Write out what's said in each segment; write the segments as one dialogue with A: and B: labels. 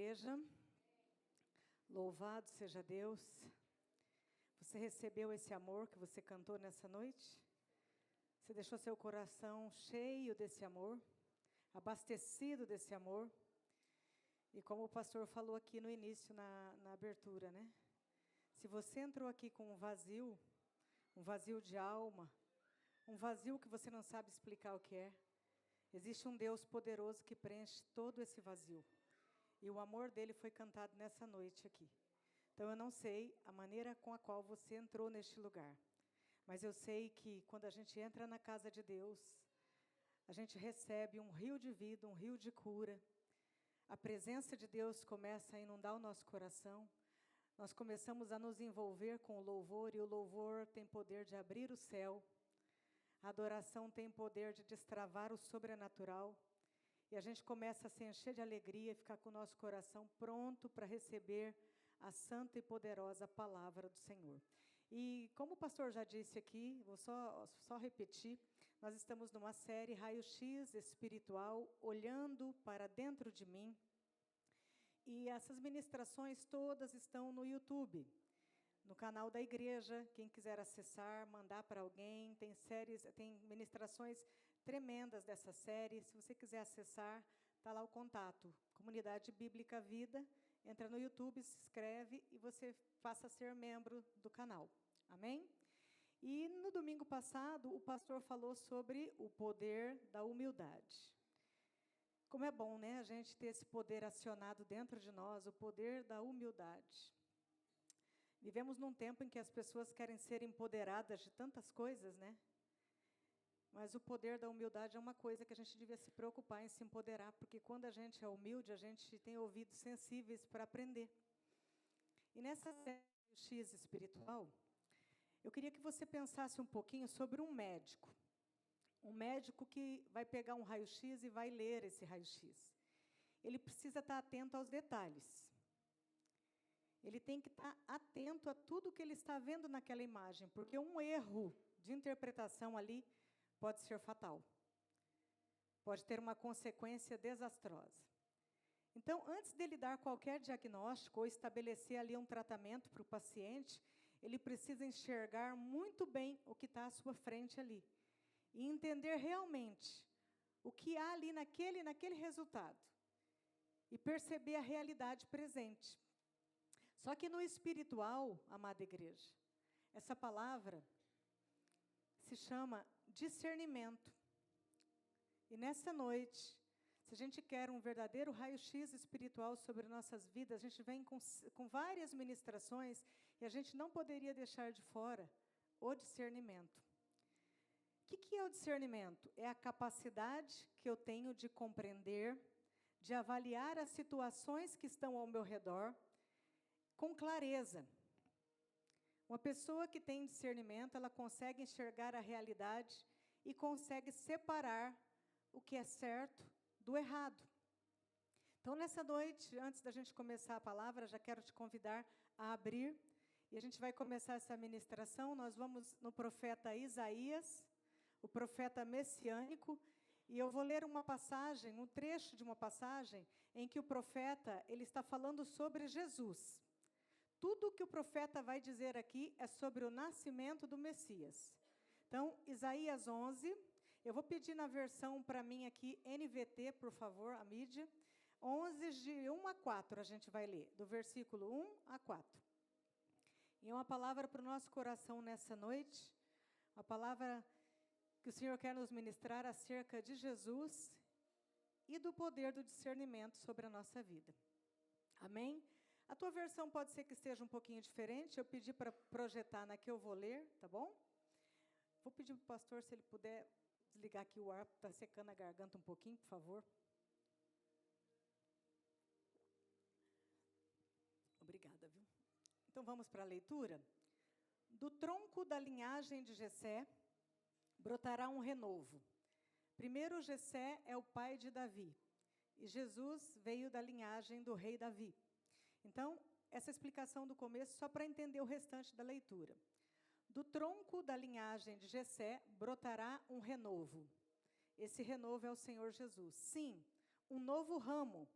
A: igreja. Louvado seja Deus. Você recebeu esse amor que você cantou nessa noite? Você deixou seu coração cheio desse amor, abastecido desse amor? E como o pastor falou aqui no início, na abertura, né? Se você entrou aqui com um vazio de alma, um vazio que você não sabe explicar o que é, existe um Deus poderoso que preenche todo esse vazio. E o amor dele foi cantado nessa noite aqui. Então, eu não sei a maneira com a qual você entrou neste lugar. Mas eu sei que quando a gente entra na casa de Deus, a gente recebe um rio de vida, um rio de cura. A presença de Deus começa a inundar o nosso coração. Nós começamos a nos envolver com o louvor, e o louvor tem poder de abrir o céu. A adoração tem poder de destravar o sobrenatural. E a gente começa a se encher de alegria e ficar com o nosso coração pronto para receber a santa e poderosa palavra do Senhor. E como o pastor já disse aqui, vou só repetir, nós estamos numa série Raio-X Espiritual, olhando para dentro de mim. E essas ministrações todas estão no YouTube, no canal da igreja. Quem quiser acessar, mandar para alguém, tem ministrações tremendas dessa série. Se você quiser acessar, está lá o contato, Comunidade Bíblica Vida. Entra no YouTube, se inscreve e você passa a ser membro do canal. Amém? E no domingo passado, o pastor falou sobre o poder da humildade. Como é bom, né, a gente ter esse poder acionado dentro de nós, o poder da humildade. Vivemos num tempo em que as pessoas querem ser empoderadas de tantas coisas, né? Mas o poder da humildade é uma coisa que a gente devia se preocupar em se empoderar, porque quando a gente é humilde, a gente tem ouvidos sensíveis para aprender. E nessa série X espiritual, eu queria que você pensasse um pouquinho sobre um médico. Um médico que vai pegar um raio-x e vai ler esse raio-x. Ele precisa estar atento aos detalhes. Ele tem que estar atento a tudo que ele está vendo naquela imagem, porque um erro de interpretação ali pode ser fatal. Pode ter uma consequência desastrosa. Então, antes dele dar qualquer diagnóstico ou estabelecer ali um tratamento para o paciente, ele precisa enxergar muito bem o que está à sua frente ali. E entender realmente o que há ali naquele resultado. E perceber a realidade presente. Só que no espiritual, amada igreja, essa palavra se chama discernimento. E nessa noite, se a gente quer um verdadeiro raio-x espiritual sobre nossas vidas, a gente vem com várias ministrações e a gente não poderia deixar de fora o discernimento. O que é o discernimento? É a capacidade que eu tenho de compreender, de avaliar as situações que estão ao meu redor com clareza. Uma pessoa que tem discernimento, ela consegue enxergar a realidade e consegue separar o que é certo do errado. Então, nessa noite, antes da gente começar a palavra, já quero te convidar a abrir, e a gente vai começar essa ministração. Nós vamos no profeta Isaías, o profeta messiânico, e eu vou ler uma passagem, um trecho de uma passagem, em que o profeta ele está falando sobre Jesus. Tudo o que o profeta vai dizer aqui é sobre o nascimento do Messias. Então, Isaías 11, eu vou pedir na versão para mim aqui, NVT, por favor, a mídia. 11, de 1 a 4, a gente vai ler, do versículo 1 a 4. E é uma palavra para o nosso coração nessa noite, uma palavra que o Senhor quer nos ministrar acerca de Jesus e do poder do discernimento sobre a nossa vida. Amém? A tua versão pode ser que esteja um pouquinho diferente, eu pedi para projetar na que eu vou ler, tá bom? Vou pedir para o pastor, se ele puder desligar aqui o ar, está secando a garganta um pouquinho, por favor. Obrigada, viu? Então, vamos para a leitura. Do tronco da linhagem de Jessé brotará um renovo. Primeiro, Jessé é o pai de Davi, e Jesus veio da linhagem do rei Davi. Então, essa explicação do começo, só para entender o restante da leitura. Do tronco da linhagem de Jessé brotará um renovo. Esse renovo é o Senhor Jesus. Sim, um novo ramo,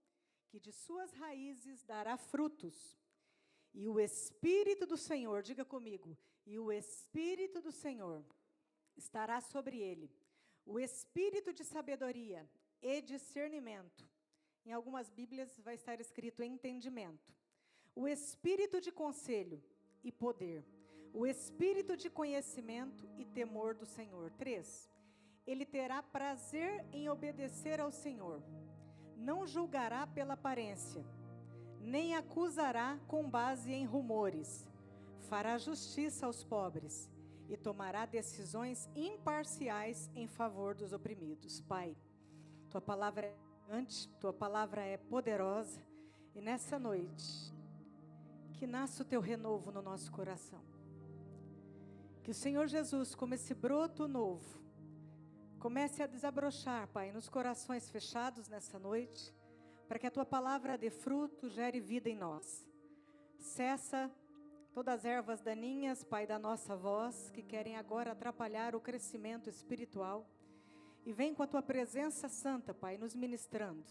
A: que de suas raízes dará frutos. E o Espírito do Senhor, diga comigo, e o Espírito do Senhor estará sobre ele. O Espírito de sabedoria e discernimento. Em algumas Bíblias vai estar escrito entendimento. O Espírito de conselho e poder. O Espírito de conhecimento e temor do Senhor. 3. Ele terá prazer em obedecer ao Senhor. Não julgará pela aparência, nem acusará com base em rumores. Fará justiça aos pobres e tomará decisões imparciais em favor dos oprimidos. Pai, tua palavra é gigante, tua palavra é poderosa, e nessa noite, que nasça o teu renovo no nosso coração. Que o Senhor Jesus, como esse broto novo, comece a desabrochar, Pai, nos corações fechados nessa noite, para que a tua palavra dê fruto, gere vida em nós. Cessa todas as ervas daninhas, Pai, da nossa voz, que querem agora atrapalhar o crescimento espiritual. E vem com a tua presença santa, Pai, nos ministrando.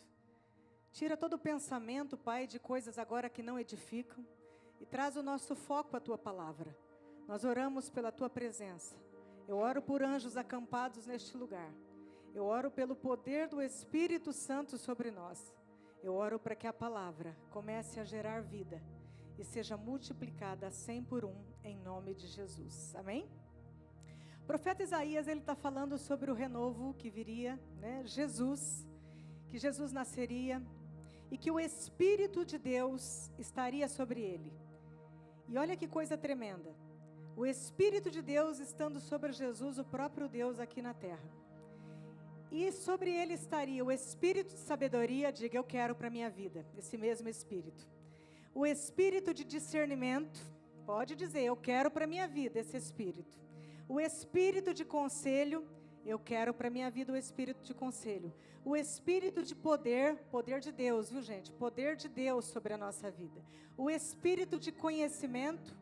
A: Tira todo o pensamento, Pai, de coisas agora que não edificam, e traz o nosso foco à tua palavra. Nós oramos pela tua presença. Eu oro por anjos acampados neste lugar. Eu oro pelo poder do Espírito Santo sobre nós. Eu oro para que a palavra comece a gerar vida e seja multiplicada 100 por 1, em nome de Jesus. Amém? O profeta Isaías, ele está falando sobre o renovo que viria, né? Jesus, que Jesus nasceria e que o Espírito de Deus estaria sobre ele. E olha que coisa tremenda. O Espírito de Deus estando sobre Jesus, o próprio Deus aqui na terra. E sobre ele estaria o Espírito de sabedoria, diga, eu quero para a minha vida, esse mesmo Espírito. O Espírito de discernimento, pode dizer, eu quero para a minha vida esse Espírito. O Espírito de conselho, eu quero para a minha vida o Espírito de conselho. O Espírito de poder, poder de Deus, viu gente? Poder de Deus sobre a nossa vida. O Espírito de conhecimento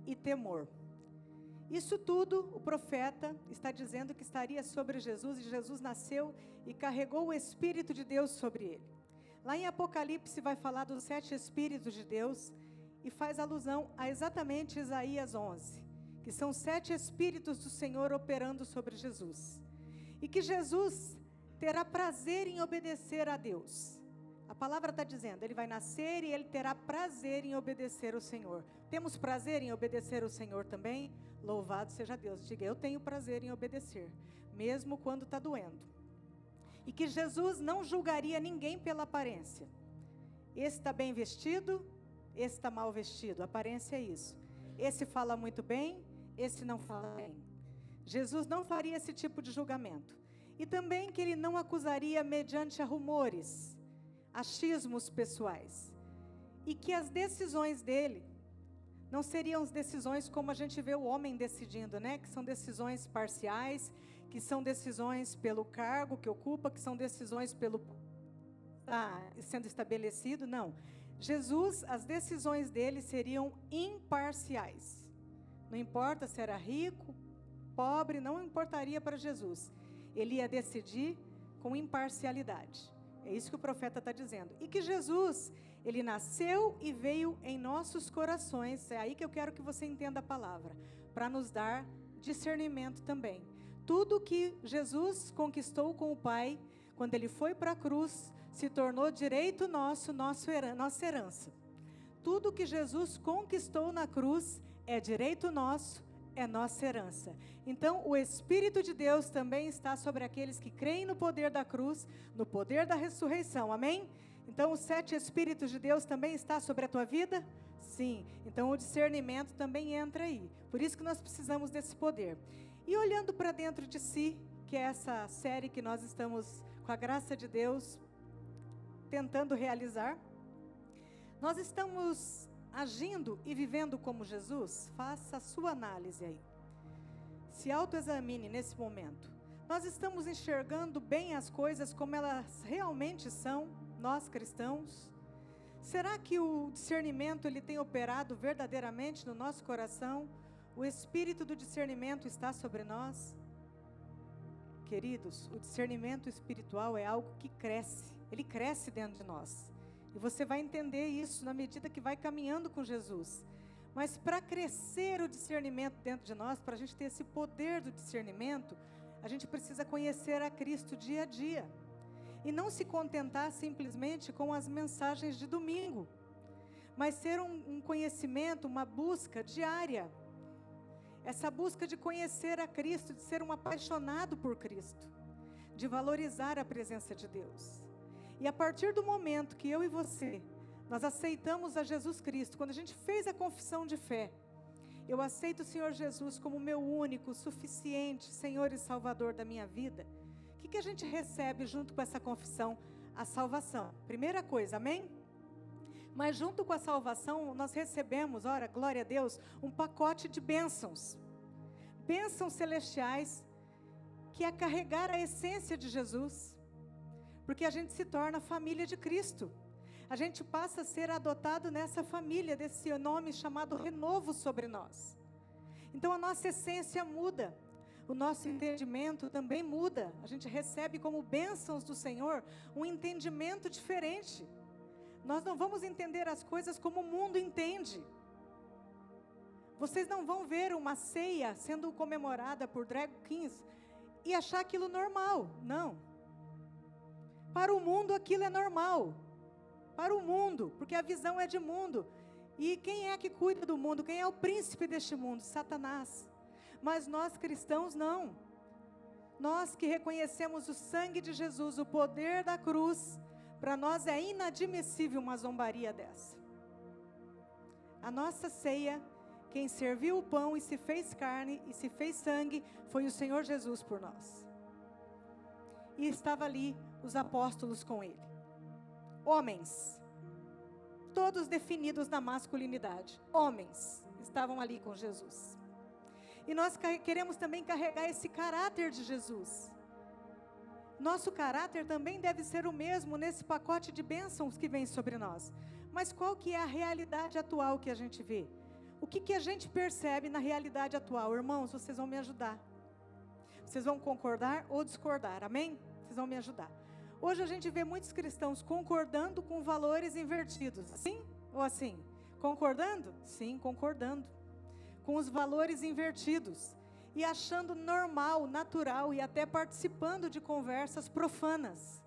A: e temor. Isso tudo o profeta está dizendo que estaria sobre Jesus, e Jesus nasceu e carregou o Espírito de Deus sobre ele. Lá em Apocalipse vai falar dos 7 Espíritos de Deus e faz alusão a exatamente Isaías 11, que são 7 Espíritos do Senhor operando sobre Jesus. E que Jesus terá prazer em obedecer a Deus. A palavra está dizendo, ele vai nascer e ele terá prazer em obedecer ao Senhor. Temos prazer em obedecer ao Senhor também? Louvado seja Deus. Diga, eu tenho prazer em obedecer, mesmo quando está doendo. E que Jesus não julgaria ninguém pela aparência. Esse está bem vestido, esse está mal vestido. A aparência é isso. Esse fala muito bem, esse não fala bem. Jesus não faria esse tipo de julgamento. E também que ele não acusaria mediante rumores, achismos pessoais. E que as decisões dele não seriam decisões como a gente vê o homem decidindo, né? Que são decisões parciais, que são decisões pelo cargo que ocupa, que são decisões pelo sendo estabelecido. Não. Jesus, as decisões dele seriam imparciais. Não importa se era rico, pobre, não importaria para Jesus. Ele ia decidir com imparcialidade. É isso que o profeta está dizendo. E que Jesus, ele nasceu e veio em nossos corações. É aí que eu quero que você entenda a palavra. Para nos dar discernimento também. Tudo que Jesus conquistou com o Pai, quando ele foi para a cruz, se tornou direito nosso, nossa herança. Tudo que Jesus conquistou na cruz é direito nosso, é nossa herança. Então, o Espírito de Deus também está sobre aqueles que creem no poder da cruz, no poder da ressurreição, amém? Então, os 7 Espíritos de Deus também está sobre a tua vida? Sim. Então, o discernimento também entra aí. Por isso que nós precisamos desse poder. E olhando para dentro de si, que é essa série que nós estamos, com a graça de Deus, tentando realizar, nós estamos agindo e vivendo como Jesus? Faça a sua análise aí. Se autoexamine nesse momento. Nós estamos enxergando bem as coisas como elas realmente são, nós cristãos? Será que o discernimento ele tem operado verdadeiramente no nosso coração? O espírito do discernimento está sobre nós? Queridos, o discernimento espiritual é algo que cresce. Ele cresce dentro de nós. E você vai entender isso na medida que vai caminhando com Jesus. Mas para crescer o discernimento dentro de nós, para a gente ter esse poder do discernimento, a gente precisa conhecer a Cristo dia a dia. E não se contentar simplesmente com as mensagens de domingo, mas ser um conhecimento, uma busca diária. Essa busca de conhecer a Cristo, de ser um apaixonado por Cristo, de valorizar a presença de Deus. E a partir do momento que eu e você, nós aceitamos a Jesus Cristo, quando a gente fez a confissão de fé, eu aceito o Senhor Jesus como meu único, suficiente Senhor e Salvador da minha vida. O que a gente recebe junto com essa confissão? A salvação. Primeira coisa, amém? Mas junto com a salvação, nós recebemos, ora, glória a Deus, um pacote de bênçãos. Bênçãos celestiais, que é carregar a essência de Jesus. Porque a gente se torna família de Cristo. A gente passa a ser adotado nessa família, desse nome chamado renovo sobre nós. Então a nossa essência muda. O nosso entendimento também muda. A gente recebe como bênçãos do Senhor um entendimento diferente. Nós não vamos entender as coisas como o mundo entende. Vocês não vão ver uma ceia sendo comemorada por drag kings e achar aquilo normal. Não. Para o mundo aquilo é normal. Para o mundo, porque a visão é de mundo. E quem é que cuida do mundo? Quem é o príncipe deste mundo? Satanás. Mas nós cristãos não. Nós que reconhecemos o sangue de Jesus, o poder da cruz, para nós é inadmissível uma zombaria dessa. A nossa ceia, quem serviu o pão e se fez carne e se fez sangue, foi o Senhor Jesus por nós. E estava ali os apóstolos com ele. Homens, todos definidos na masculinidade. Homens estavam ali com Jesus. E nós queremos também carregar esse caráter de Jesus. Nosso caráter também deve ser o mesmo nesse pacote de bênçãos que vem sobre nós. Mas qual que é a realidade atual que a gente vê? O que a gente percebe na realidade atual? Irmãos, vocês vão me ajudar. Vocês vão concordar ou discordar, amém? Vocês vão me ajudar. Hoje a gente vê muitos cristãos concordando com valores invertidos. Assim ou assim? Concordando? Sim, concordando. Com os valores invertidos. E achando normal, natural e até participando de conversas profanas.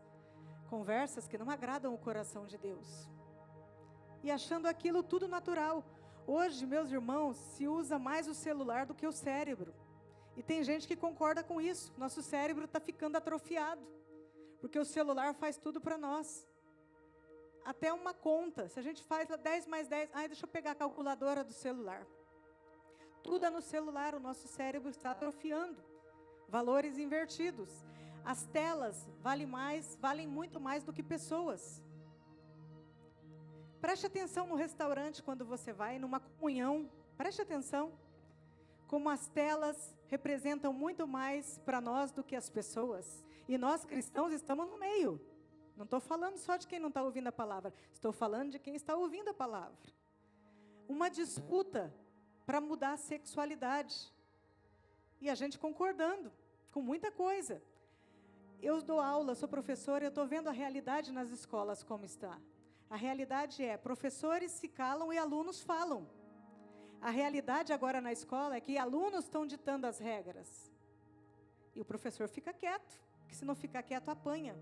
A: Conversas que não agradam o coração de Deus. E achando aquilo tudo natural. Hoje, meus irmãos, se usa mais o celular do que o cérebro. E tem gente que concorda com isso. Nosso cérebro está ficando atrofiado. Porque o celular faz tudo para nós. Até uma conta. Se a gente faz 10 mais 10, deixa eu pegar a calculadora do celular. Tudo é no celular, o nosso cérebro está atrofiando. Valores invertidos. As telas valem muito mais do que pessoas. Preste atenção no restaurante quando você vai, numa comunhão. Preste atenção. Como as telas representam muito mais para nós do que as pessoas. E nós cristãos estamos no meio. Não estou falando só de quem não está ouvindo a palavra. Estou falando de quem está ouvindo a palavra. Uma disputa para mudar a sexualidade. E a gente concordando com muita coisa. Eu dou aula, sou professora, eu estou vendo a realidade nas escolas como está. A realidade é, professores se calam e alunos falam. A realidade agora na escola é que alunos estão ditando as regras. E o professor fica quieto, porque se não ficar quieto, apanha.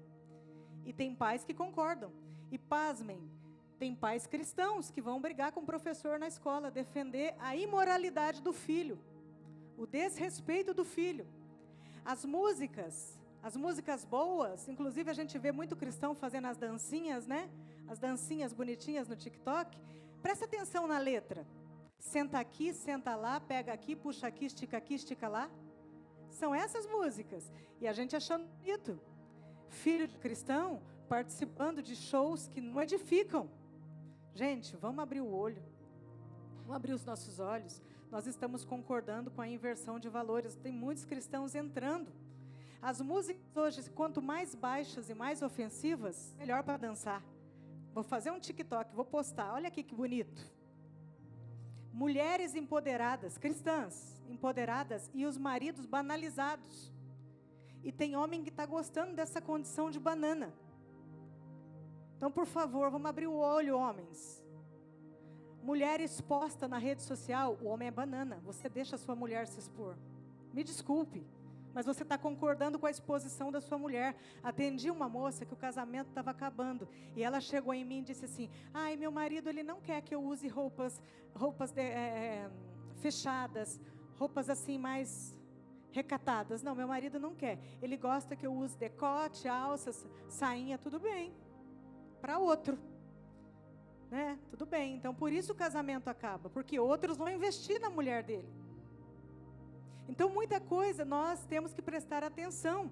A: E tem pais que concordam. E pasmem, tem pais cristãos que vão brigar com o professor na escola, defender a imoralidade do filho, o desrespeito do filho. As músicas boas, inclusive a gente vê muito cristão fazendo as dancinhas, né? As dancinhas bonitinhas no TikTok. Presta atenção na letra. Senta aqui, senta lá, pega aqui, puxa aqui, estica lá. São essas músicas. E a gente achando bonito. Filho de cristão participando de shows que não edificam. Gente, vamos abrir o olho. Vamos abrir os nossos olhos. Nós estamos concordando com a inversão de valores. Tem muitos cristãos entrando. As músicas hoje, quanto mais baixas e mais ofensivas, melhor para dançar. Vou fazer um TikTok, vou postar. Olha aqui que bonito. Mulheres empoderadas, cristãs empoderadas e os maridos banalizados. E tem homem que está gostando dessa condição de banana. Então, por favor, vamos abrir o olho, homens. Mulher exposta na rede social, o homem é banana. Você deixa a sua mulher se expor. Me desculpe, mas você está concordando com a exposição da sua mulher. Atendi uma moça que o casamento estava acabando. E ela chegou em mim e disse assim, ai, meu marido, ele não quer que eu use roupas fechadas, roupas assim mais recatadas. Não, meu marido não quer. Ele gosta que eu use decote, alças, sainha, tudo bem. Para outro. Né? Tudo bem. Então, por isso o casamento acaba. Porque outros vão investir na mulher dele. Então, muita coisa nós temos que prestar atenção.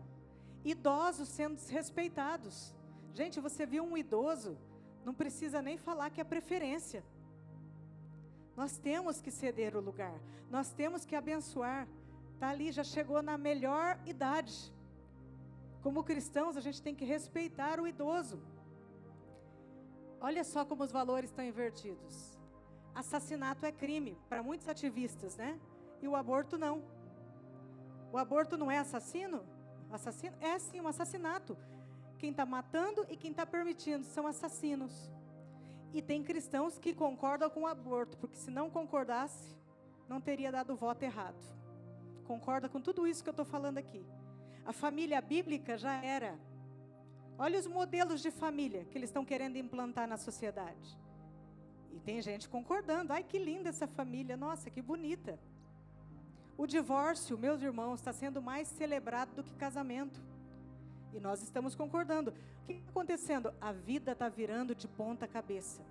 A: Idosos sendo desrespeitados. Gente, você viu um idoso, não precisa nem falar que é preferência. Nós temos que ceder o lugar. Nós temos que abençoar. Está ali, já chegou na melhor idade. Como cristãos, a gente tem que respeitar o idoso. Olha só como os valores estão invertidos. Assassinato é crime para muitos ativistas, né? E o aborto não. O aborto não é assassino? Assassino? É sim um assassinato. Quem está matando e quem está permitindo são assassinos. E tem cristãos que concordam com o aborto, porque se não concordasse, não teria dado o voto errado. Concorda com tudo isso que eu estou falando aqui. A família bíblica já era. Olha os modelos de família que eles estão querendo implantar na sociedade. E tem gente concordando. Ai, que linda essa família. Nossa, que bonita. O divórcio, meus irmãos, está sendo mais celebrado do que casamento. E nós estamos concordando. O que está acontecendo? A vida está virando de ponta cabeça.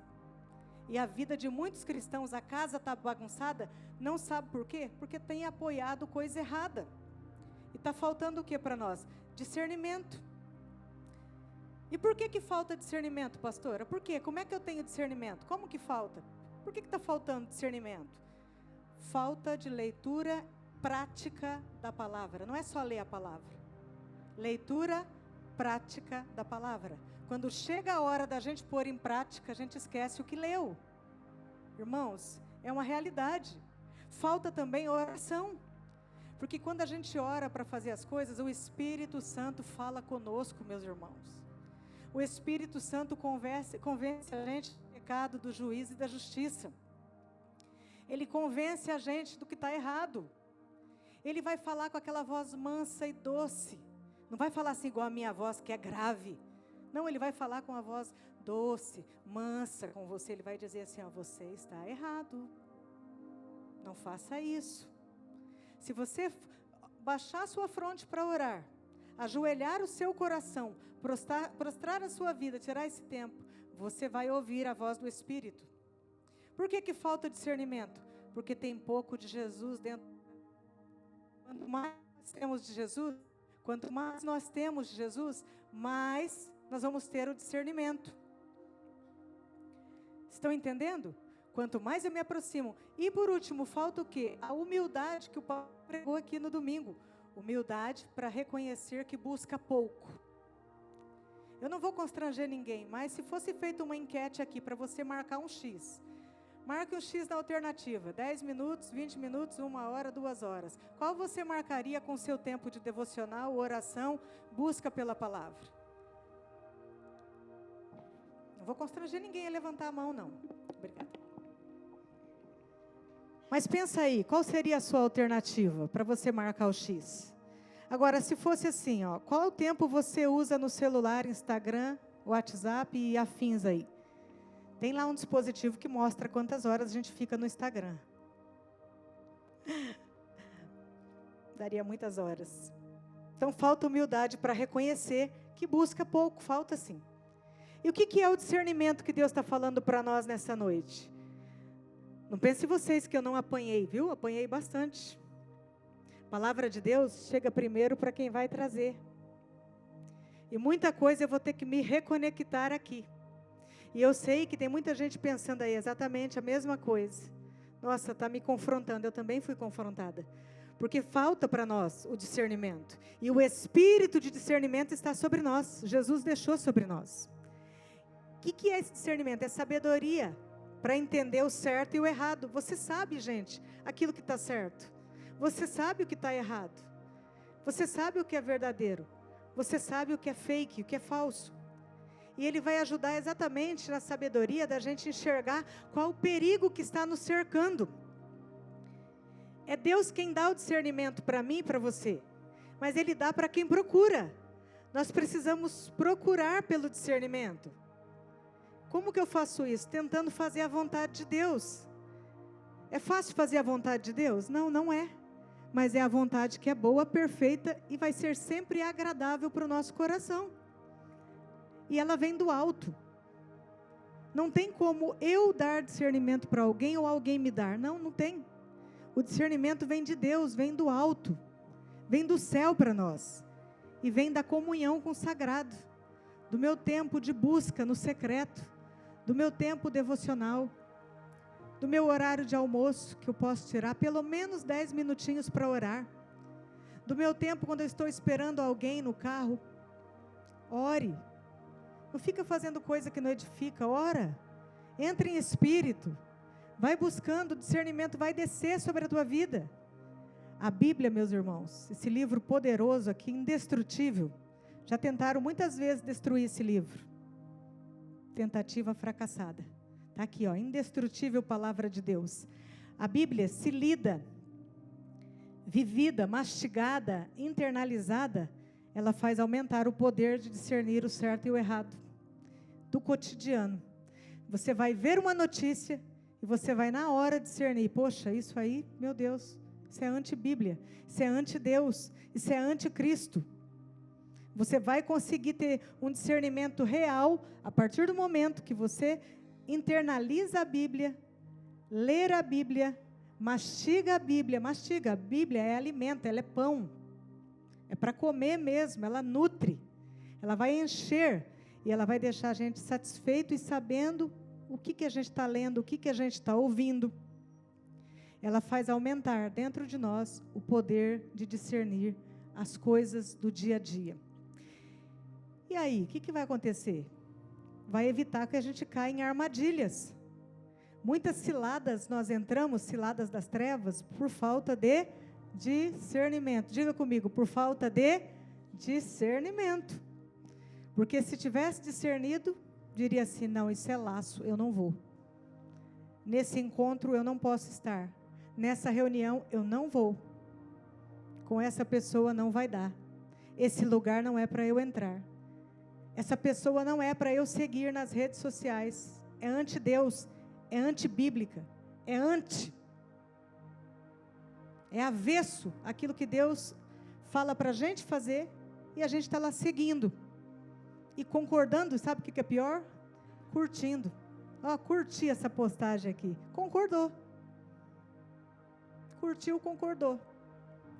A: E a vida de muitos cristãos, a casa está bagunçada, não sabe por quê? Porque tem apoiado coisa errada. E está faltando o que para nós? Discernimento. E por que falta discernimento, pastora? Por quê? Como é que eu tenho discernimento? Como que falta? Por que está faltando discernimento? Falta de leitura prática da palavra. Não é só ler a palavra. Leitura prática da palavra. Quando chega a hora da gente pôr em prática, a gente esquece o que leu. Irmãos, é uma realidade. Falta também oração. Porque quando a gente ora para fazer as coisas, o Espírito Santo fala conosco, meus irmãos. O Espírito Santo convence a gente do pecado, do juízo e da justiça. Ele convence a gente do que está errado. Ele vai falar com aquela voz mansa e doce. Não vai falar assim igual a minha voz, que é grave. Não, ele vai falar com a voz doce, mansa com você. Ele vai dizer assim, ó, você está errado. Não faça isso. Se você baixar sua fronte para orar, ajoelhar o seu coração, prostrar a sua vida, tirar esse tempo, você vai ouvir a voz do Espírito. Por que falta discernimento? Porque tem pouco de Jesus dentro. Quanto mais temos de Jesus, quanto mais nós temos de Jesus, mais nós vamos ter o discernimento. Estão entendendo? Quanto mais eu me aproximo. E por último, falta o quê? A humildade que o Paulo pregou aqui no domingo. Humildade para reconhecer que busca pouco. Eu não vou constranger ninguém, mas se fosse feita uma enquete aqui para você marcar um X. Marque um X na alternativa. 10 minutos, 20 minutos, 1 hora, 2 horas. Qual você marcaria com seu tempo de devocional, oração, busca pela palavra? Não vou constranger ninguém a levantar a mão, não. Obrigada. Mas pensa aí, qual seria a sua alternativa para você marcar o X? Agora, se fosse assim, ó, qual tempo você usa no celular, Instagram, WhatsApp e afins aí? Tem lá um dispositivo que mostra quantas horas a gente fica no Instagram. Daria muitas horas. Então, falta humildade para reconhecer que busca pouco, falta sim. E o que é o discernimento que Deus está falando para nós nessa noite? Não pense vocês que eu não apanhei, viu? Apanhei bastante. A palavra de Deus chega primeiro para quem vai trazer. E muita coisa eu vou ter que me reconectar aqui. E eu sei que tem muita gente pensando aí exatamente a mesma coisa. Nossa, está me confrontando. Eu também fui confrontada. Porque falta para nós o discernimento. E o espírito de discernimento está sobre nós. Jesus deixou sobre nós. O que é esse discernimento? É sabedoria para entender o certo e o errado. Você sabe, gente, aquilo que está certo. Você sabe o que está errado. Você sabe o que é verdadeiro. Você sabe o que é fake, o que é falso. E Ele vai ajudar exatamente na sabedoria da gente enxergar qual o perigo que está nos cercando. É Deus quem dá o discernimento para mim e para você. Mas Ele dá para quem procura. Nós precisamos procurar pelo discernimento. Como que eu faço isso? Tentando fazer a vontade de Deus. É fácil fazer a vontade de Deus? Não, não é. Mas é a vontade que é boa, perfeita e vai ser sempre agradável para o nosso coração. E ela vem do alto. Não tem como eu dar discernimento para alguém ou alguém me dar. Não, não tem. O discernimento vem de Deus, vem do alto. Vem do céu para nós. E vem da comunhão com o sagrado. Do meu tempo de busca no secreto. Do meu tempo devocional. Do meu horário de almoço, que eu posso tirar pelo menos 10 minutinhos para orar. Do meu tempo quando eu estou esperando alguém no carro. Ore. Não fica fazendo coisa que não edifica, ora. Entra em espírito. Vai buscando, o discernimento vai descer sobre a tua vida. A Bíblia, meus irmãos, esse livro poderoso aqui, indestrutível. Já tentaram muitas vezes destruir esse livro. Tentativa fracassada. Está aqui, ó, indestrutível palavra de Deus. A Bíblia, se lida, vivida, mastigada, internalizada, ela faz aumentar o poder de discernir o certo e o errado do cotidiano. Você vai ver uma notícia e você vai na hora discernir. Poxa, isso aí, meu Deus, isso é anti-Bíblia, isso é anti-Deus, isso é anti-Cristo. Você vai conseguir ter um discernimento real a partir do momento que você internaliza a Bíblia, ler a Bíblia, mastiga a Bíblia. Mastiga, a Bíblia é alimento, ela é pão. É para comer mesmo, ela nutre. Ela vai encher e ela vai deixar a gente satisfeito e sabendo o que a gente está lendo, o que a gente está ouvindo. Ela faz aumentar dentro de nós o poder de discernir as coisas do dia a dia. E aí, o que vai acontecer? Vai evitar que a gente caia em armadilhas. Muitas ciladas nós entramos, ciladas das trevas, por falta de discernimento. Diga comigo, por falta de discernimento. Porque se tivesse discernido, diria assim, não, isso é laço, eu não vou. Nesse encontro eu não posso estar. Nessa reunião eu não vou. Com essa pessoa não vai dar. Esse lugar não é para eu entrar. Essa pessoa não é para eu seguir nas redes sociais. É anti-Deus, é anti-bíblica, é anti. É avesso aquilo que Deus fala para a gente fazer e a gente está lá seguindo. E concordando, sabe o que é pior? Curtindo. Ó, curti essa postagem aqui. Concordou. Curtiu, concordou.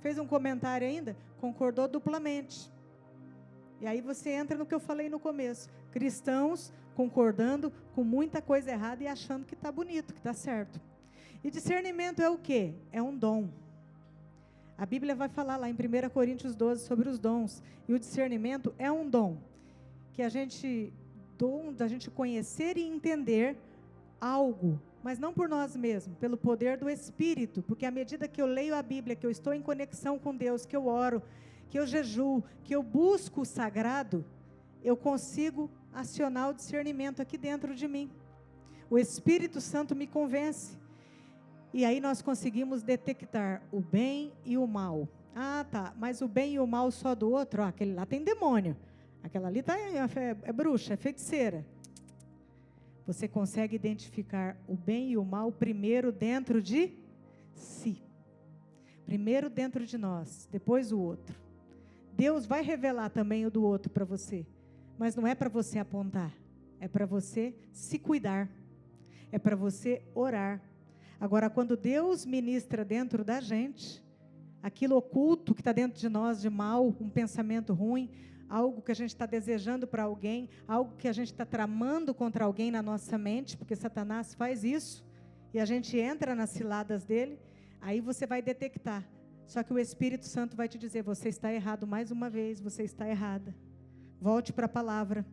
A: Fez um comentário ainda? Concordou duplamente. E aí você entra no que eu falei no começo. Cristãos concordando com muita coisa errada e achando que está bonito, que está certo. E discernimento é o quê? É um dom. A Bíblia vai falar lá em 1 Coríntios 12 sobre os dons. E o discernimento é um dom. Que a gente, dom da gente conhecer e entender algo. Mas não por nós mesmos, pelo poder do Espírito. Porque à medida que eu leio a Bíblia, que eu estou em conexão com Deus, que eu oro, que eu jejuo, que eu busco o sagrado, eu consigo acionar o discernimento aqui dentro de mim. O Espírito Santo me convence. E aí nós conseguimos detectar o bem e o mal. Ah, tá, mas o bem e o mal só do outro, ó, aquele lá tem demônio. Aquela ali é bruxa, é feiticeira. Você consegue identificar o bem e o mal primeiro dentro de si. Primeiro dentro de nós, depois o outro. Deus vai revelar também o do outro para você. Mas não é para você apontar. É para você se cuidar. É para você orar. Agora, quando Deus ministra dentro da gente, aquilo oculto que está dentro de nós de mal, um pensamento ruim, algo que a gente está desejando para alguém, algo que a gente está tramando contra alguém na nossa mente, porque Satanás faz isso, e a gente entra nas ciladas dele, aí você vai detectar. Só que o Espírito Santo vai te dizer, você está errado mais uma vez, você está errada. Volte para a palavra.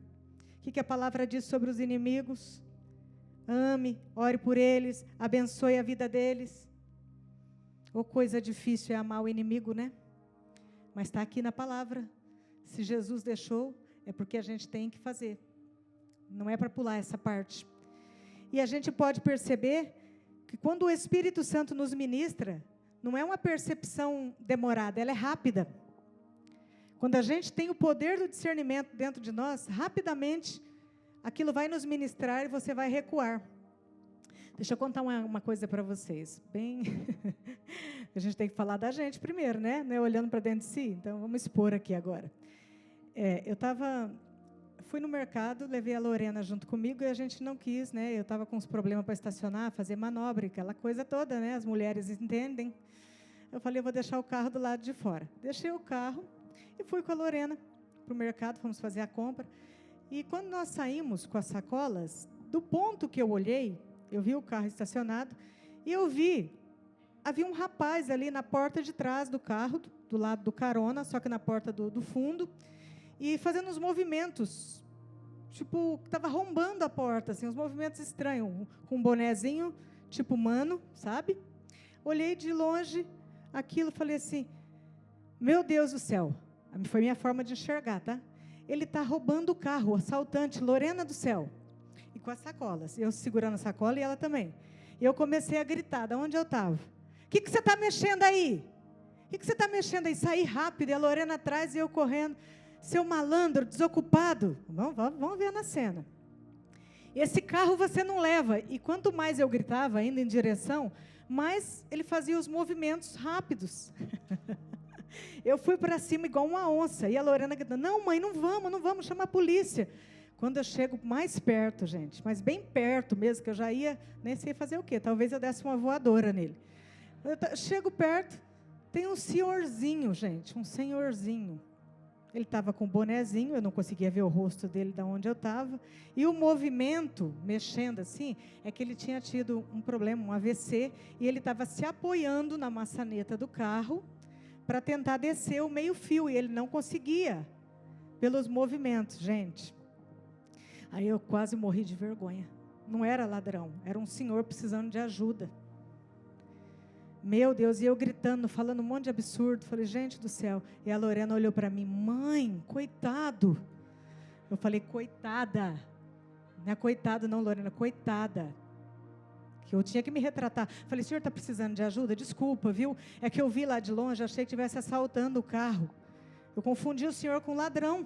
A: O que a palavra diz sobre os inimigos? Ame, ore por eles, abençoe a vida deles. Ou coisa difícil é amar o inimigo, né? Mas está aqui na palavra. Se Jesus deixou, é porque a gente tem que fazer. Não é para pular essa parte. E a gente pode perceber que quando o Espírito Santo nos ministra, não é uma percepção demorada, ela é rápida. Quando a gente tem o poder do discernimento dentro de nós, rapidamente aquilo vai nos ministrar e você vai recuar. Deixa eu contar uma coisa para vocês. Bem, a gente tem que falar da gente primeiro, né? Não é olhando para dentro de si. Então, vamos expor aqui agora. Fui no mercado, levei a Lorena junto comigo e a gente não quis, né? Eu estava com uns problemas para estacionar, fazer manobra, aquela coisa toda, né? As mulheres entendem. Eu falei, eu vou deixar o carro do lado de fora. Deixei o carro e fui com a Lorena para o mercado, fomos fazer a compra. E quando nós saímos com as sacolas, do ponto que eu olhei, eu vi o carro estacionado e havia um rapaz ali na porta de trás do carro, do lado do carona, só que na porta do fundo, e fazendo uns movimentos, tipo, estava arrombando a porta, assim, uns movimentos estranhos, com um bonezinho, tipo humano, sabe? Olhei de longe aquilo, falei assim, meu Deus do céu, foi minha forma de enxergar, tá? Ele está roubando o carro, o assaltante, Lorena do céu. E com as sacolas, eu segurando a sacola e ela também. E eu comecei a gritar, de onde eu estava. O que você está mexendo aí? O que você está mexendo aí? Saí rápido, e a Lorena atrás e eu correndo. Seu malandro, desocupado. Vamos ver na cena. Esse carro você não leva. E quanto mais eu gritava, indo em direção, mais ele fazia os movimentos rápidos. Eu fui para cima igual uma onça. E a Lorena gritando, não mãe, não vamos chamar a polícia. Quando eu chego mais perto, gente, mas bem perto mesmo, que eu já ia, nem sei fazer o quê, talvez eu desse uma voadora nele. Eu chego perto, tem um senhorzinho, gente, um senhorzinho. Ele estava com um bonezinho, eu não conseguia ver o rosto dele de onde eu estava. E o movimento, mexendo assim, é que ele tinha tido um problema, um AVC, e ele estava se apoiando na maçaneta do carro para tentar descer o meio-fio, e ele não conseguia, pelos movimentos, gente. Aí eu quase morri de vergonha. Não era ladrão, era um senhor precisando de ajuda. Meu Deus, e eu gritando, falando um monte de absurdo. Falei, gente do céu. E a Lorena olhou para mim, mãe, coitado. Eu falei, coitada. Não é coitado não, Lorena, coitada. Que eu tinha que me retratar. Falei, senhor está precisando de ajuda? Desculpa, viu? É que eu vi lá de longe, achei que estivesse assaltando o carro. Eu confundi o senhor com um ladrão.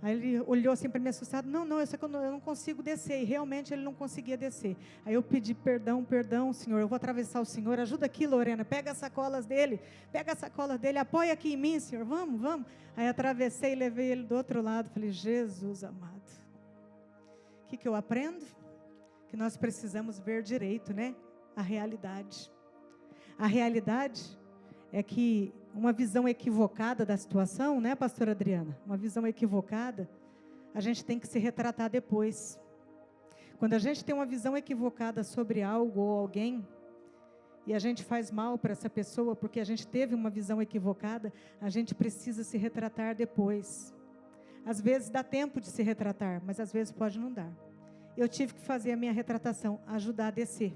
A: Aí ele olhou assim para mim assustado, não, eu não consigo descer, e realmente ele não conseguia descer. Aí eu pedi perdão, senhor, eu vou atravessar o senhor, ajuda aqui, Lorena, pega as sacolas dele, apoia aqui em mim, senhor, vamos. Aí atravessei e levei ele do outro lado, falei, Jesus amado. O que eu aprendo? Que nós precisamos ver direito, né? A realidade. A realidade é que uma visão equivocada da situação, né, pastora Adriana? Uma visão equivocada, a gente tem que se retratar depois. Quando a gente tem uma visão equivocada sobre algo ou alguém, e a gente faz mal para essa pessoa porque a gente teve uma visão equivocada, a gente precisa se retratar depois. Às vezes dá tempo de se retratar, mas às vezes pode não dar. Eu tive que fazer a minha retratação, ajudar a descer.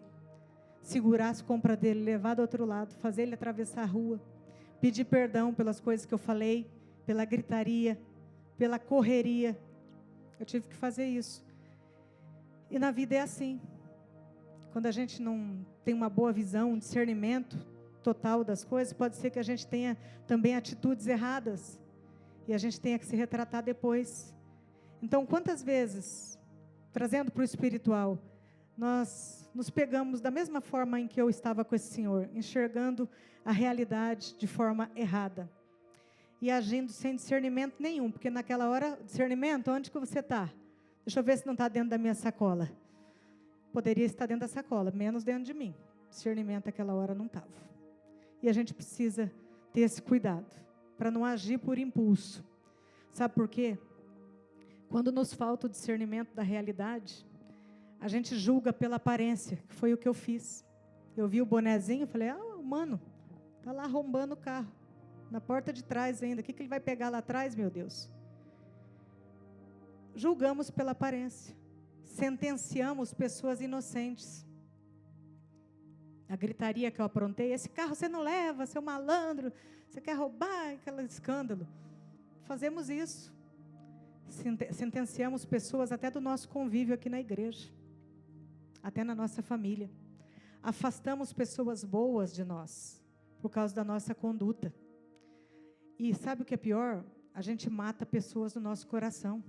A: Segurar as compras dele, levar do outro lado, fazer ele atravessar a rua. Pedir perdão pelas coisas que eu falei, pela gritaria, pela correria. Eu tive que fazer isso. E na vida é assim. Quando a gente não tem uma boa visão, um discernimento total das coisas, pode ser que a gente tenha também atitudes erradas. E a gente tenha que se retratar depois. Então, quantas vezes, trazendo para o espiritual, nós nos pegamos da mesma forma em que eu estava com esse senhor, enxergando a realidade de forma errada e agindo sem discernimento nenhum, porque naquela hora, discernimento, onde que você está? Deixa eu ver se não está dentro da minha sacola. Poderia estar dentro da sacola, menos dentro de mim. Discernimento naquela hora não estava. E a gente precisa ter esse cuidado, para não agir por impulso. Sabe por quê? Quando nos falta o discernimento da realidade, a gente julga pela aparência, que foi o que eu fiz. Eu vi o bonezinho, falei, mano, está lá arrombando o carro, na porta de trás ainda, o que ele vai pegar lá atrás, meu Deus? Julgamos pela aparência, sentenciamos pessoas inocentes. A gritaria que eu aprontei, esse carro você não leva, seu malandro, você quer roubar, aquele escândalo. Fazemos isso. sentenciamos pessoas até do nosso convívio aqui na igreja, até na nossa família. Afastamos pessoas boas de nós, por causa da nossa conduta. E sabe o que é pior? A gente mata pessoas no nosso coração.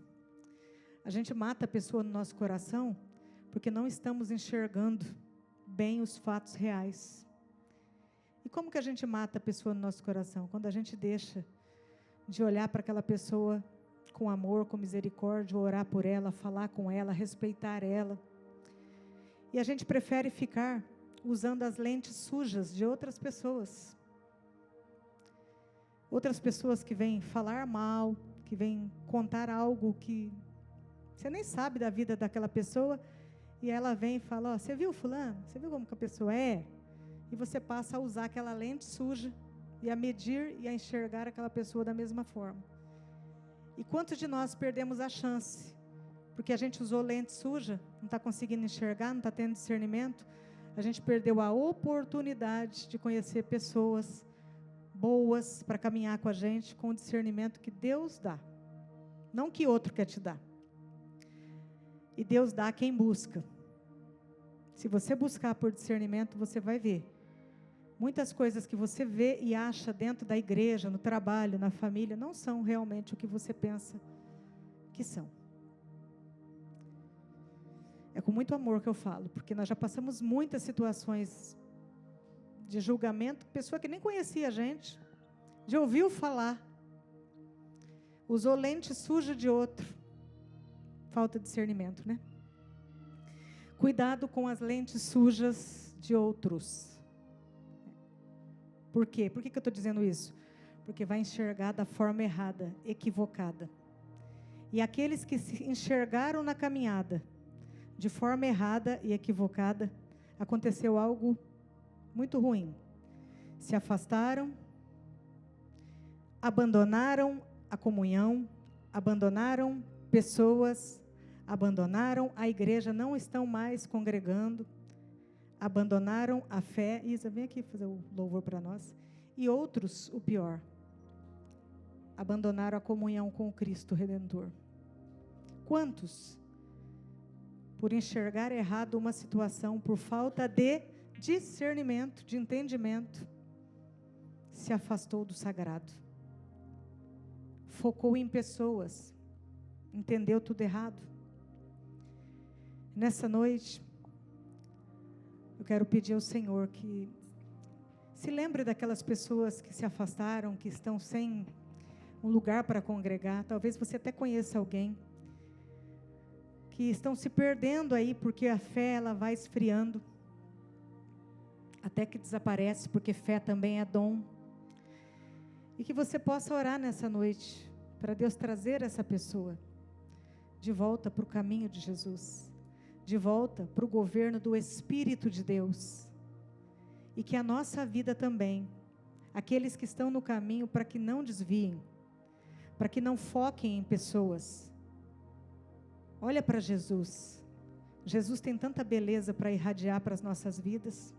A: A gente mata a pessoa no nosso coração porque não estamos enxergando bem os fatos reais. E como que a gente mata a pessoa no nosso coração? Quando a gente deixa de olhar para aquela pessoa com amor, com misericórdia, orar por ela, falar com ela, respeitar ela. E a gente prefere ficar usando as lentes sujas de outras pessoas. Outras pessoas que vêm falar mal, que vêm contar algo que você nem sabe da vida daquela pessoa, e ela vem e fala, você viu fulano? Você viu como que a pessoa é? E você passa a usar aquela lente suja, e a medir e a enxergar aquela pessoa da mesma forma. E quantos de nós perdemos a chance? Porque a gente usou lente suja, não está conseguindo enxergar, não está tendo discernimento, a gente perdeu a oportunidade de conhecer pessoas boas para caminhar com a gente, com o discernimento que Deus dá, não que outro quer te dar. E Deus dá a quem busca. Se você buscar por discernimento, você vai ver. Muitas coisas que você vê e acha dentro da igreja, no trabalho, na família, não são realmente o que você pensa que são. É com muito amor que eu falo, porque nós já passamos muitas situações de julgamento, pessoa que nem conhecia a gente, já ouviu falar, usou lente suja de outro. Falta de discernimento, né? Cuidado com as lentes sujas de outros. Por quê? Por que eu estou dizendo isso? Porque vai enxergar da forma errada, equivocada. E aqueles que se enxergaram na caminhada de forma errada e equivocada, aconteceu algo muito ruim. Se afastaram, abandonaram a comunhão, abandonaram pessoas, abandonaram a igreja, não estão mais congregando, abandonaram a fé. Isa, vem aqui fazer o louvor para nós. E outros, o pior, abandonaram a comunhão com o Cristo Redentor. Quantos? Por enxergar errado uma situação, por falta de discernimento, de entendimento, se afastou do sagrado. Focou em pessoas, entendeu tudo errado. Nessa noite, eu quero pedir ao Senhor que se lembre daquelas pessoas que se afastaram, que estão sem um lugar para congregar. Talvez você até conheça alguém que estão se perdendo aí, porque a fé ela vai esfriando, até que desaparece, porque fé também é dom. E que você possa orar nessa noite, para Deus trazer essa pessoa de volta para o caminho de Jesus, de volta para o governo do Espírito de Deus, e que a nossa vida também, aqueles que estão no caminho, para que não desviem, para que não foquem em pessoas. Olha para Jesus. Jesus tem tanta beleza para irradiar para as nossas vidas.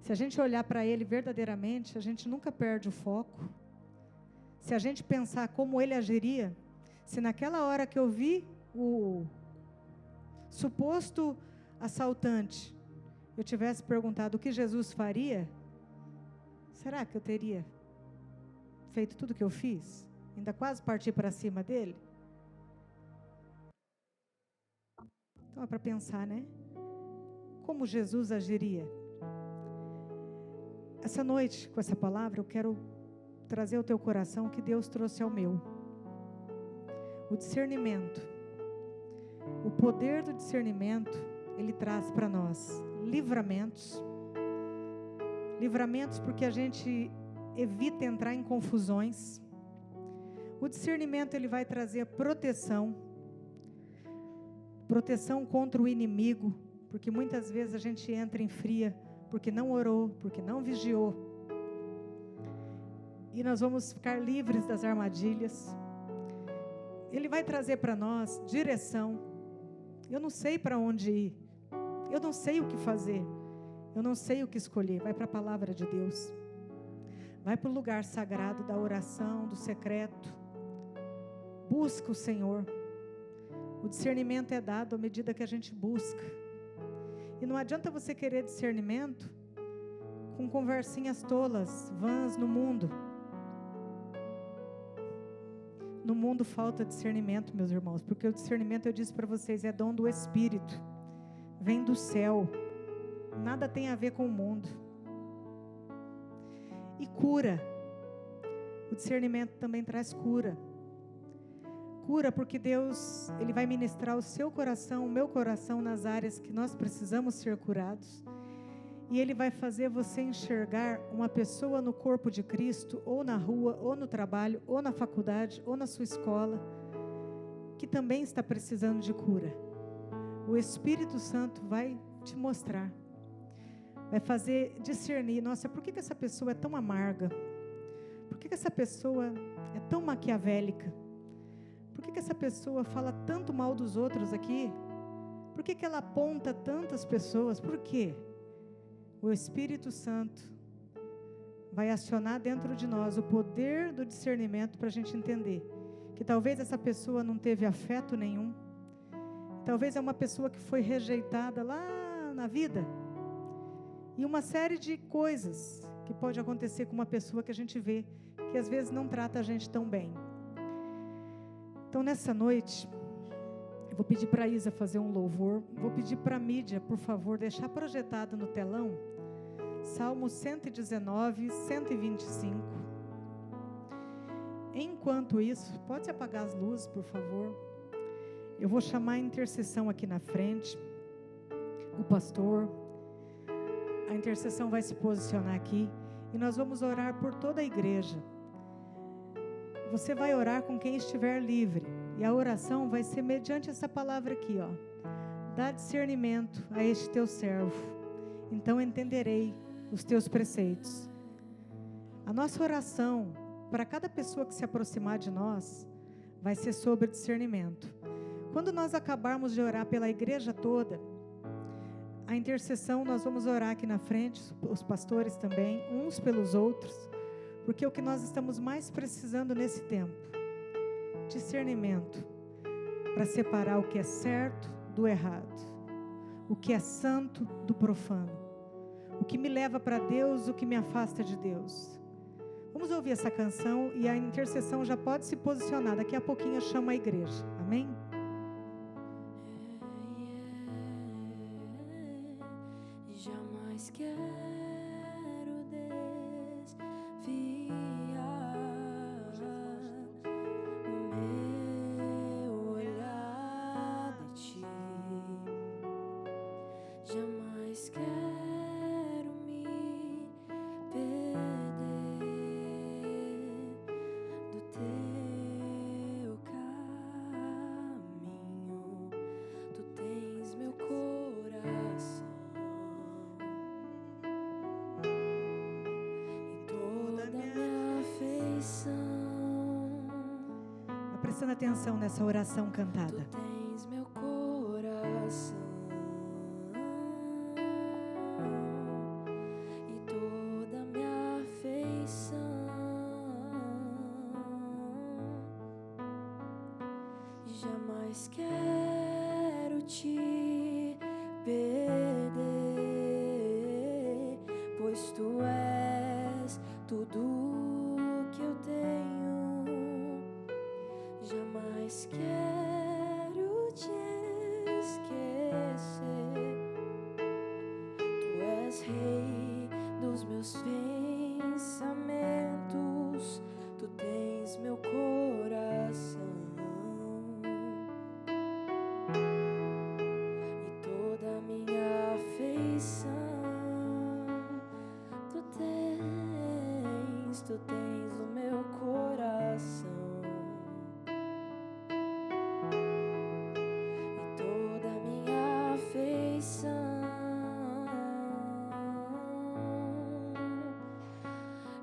A: Se a gente olhar para Ele verdadeiramente, a gente nunca perde o foco. Se a gente pensar como Ele agiria, se naquela hora que eu vi o suposto assaltante, eu tivesse perguntado o que Jesus faria, será que eu teria feito tudo o que eu fiz? Ainda quase parti para cima dele? Então é para pensar, né? Como Jesus agiria? Essa noite, com essa palavra, eu quero trazer ao teu coração o que Deus trouxe ao meu. O discernimento. O poder do discernimento, Ele traz para nós livramentos. Livramentos porque a gente evita entrar em confusões. O discernimento, ele vai trazer proteção. Proteção contra o inimigo, porque muitas vezes a gente entra em fria, porque não orou, porque não vigiou. E nós vamos ficar livres das armadilhas. Ele vai trazer para nós direção. Eu não sei para onde ir. Eu não sei o que fazer. Eu não sei o que escolher. Vai para a palavra de Deus. Vai para o lugar sagrado da oração, do secreto. busca o Senhor. O discernimento é dado à medida que a gente busca. E não adianta você querer discernimento com conversinhas tolas, vãs no mundo. No mundo falta discernimento, meus irmãos, porque o discernimento, eu disse para vocês, é dom do Espírito. Vem do céu. Nada tem a ver com o mundo. E cura. O discernimento também traz cura. Cura porque Deus, Ele vai ministrar o seu coração, o meu coração nas áreas que nós precisamos ser curados. E Ele vai fazer você enxergar uma pessoa no corpo de Cristo, ou na rua, ou no trabalho, ou na faculdade, ou na sua escola, que também está precisando de cura. O Espírito Santo vai te mostrar. Vai fazer discernir, nossa, por que essa pessoa é tão amarga? Por que essa pessoa é tão maquiavélica? Por que essa pessoa fala tanto mal dos outros aqui? Por que ela aponta tantas pessoas? Por quê? O Espírito Santo vai acionar dentro de nós o poder do discernimento para a gente entender que talvez essa pessoa não teve afeto nenhum. Talvez é uma pessoa que foi rejeitada lá na vida. E uma série de coisas que pode acontecer com uma pessoa que a gente vê, que às vezes não trata a gente tão bem. Então, nessa noite, eu vou pedir para a Isa fazer um louvor. Vou pedir para a mídia, por favor, deixar projetado no telão Salmo 119, 125. Enquanto isso, pode apagar as luzes, por favor. Eu vou chamar a intercessão aqui na frente. O pastor. A intercessão vai se posicionar aqui. E nós vamos orar por toda a igreja. Você vai orar com quem estiver livre. E a oração vai ser mediante essa palavra aqui, ó. Dá discernimento a este teu servo. Então entenderei os teus preceitos. A nossa oração, para cada pessoa que se aproximar de nós, vai ser sobre discernimento. Quando nós acabarmos de orar pela igreja toda, a intercessão nós vamos orar aqui na frente, os pastores também, uns pelos outros, porque é o que nós estamos mais precisando nesse tempo, discernimento, para separar o que é certo do errado, o que é santo do profano, o que me leva para Deus, o que me afasta de Deus. Vamos ouvir essa canção e a intercessão já pode se posicionar, daqui a pouquinho eu chamo a igreja, amém?
B: Jamais quero desviar o meu olhar de ti. Jamais quero me perder do teu caminho. Tu tens meu coração.
A: Prestando atenção nessa oração cantada.
B: Tu tens meu coração e toda minha afeição. Jamais quero te perder, pois tu és tudo que eu tenho. Jamais quero te esquecer. Tu és rei dos meus pensamentos. Tu tens meu coração e toda a minha afeição. Tu tens o meu coração.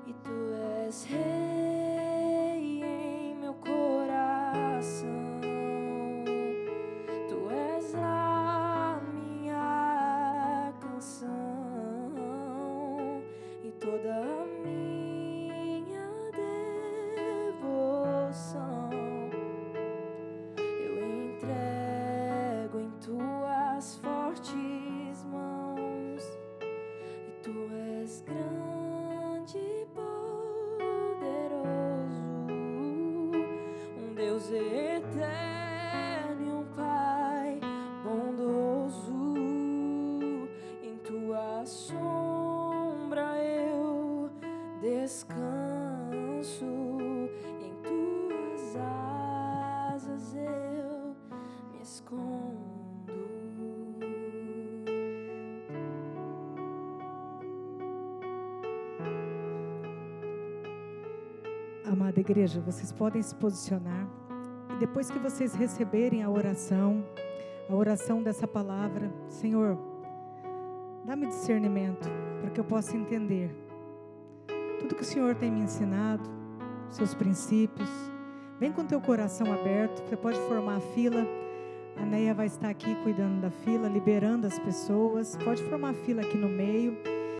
B: E tu és rei em meu coração. Tu és a minha canção e toda a minha devoção. descanso, e em tuas asas eu me escondo.
A: Amada igreja, vocês podem se posicionar. E depois que vocês receberem a oração dessa palavra, Senhor, dá-me discernimento para que eu possa entender tudo que o Senhor tem me ensinado, seus princípios. Vem com teu coração aberto, você pode formar a fila. A Neia vai estar aqui cuidando da fila, liberando as pessoas. Pode formar a fila aqui no meio.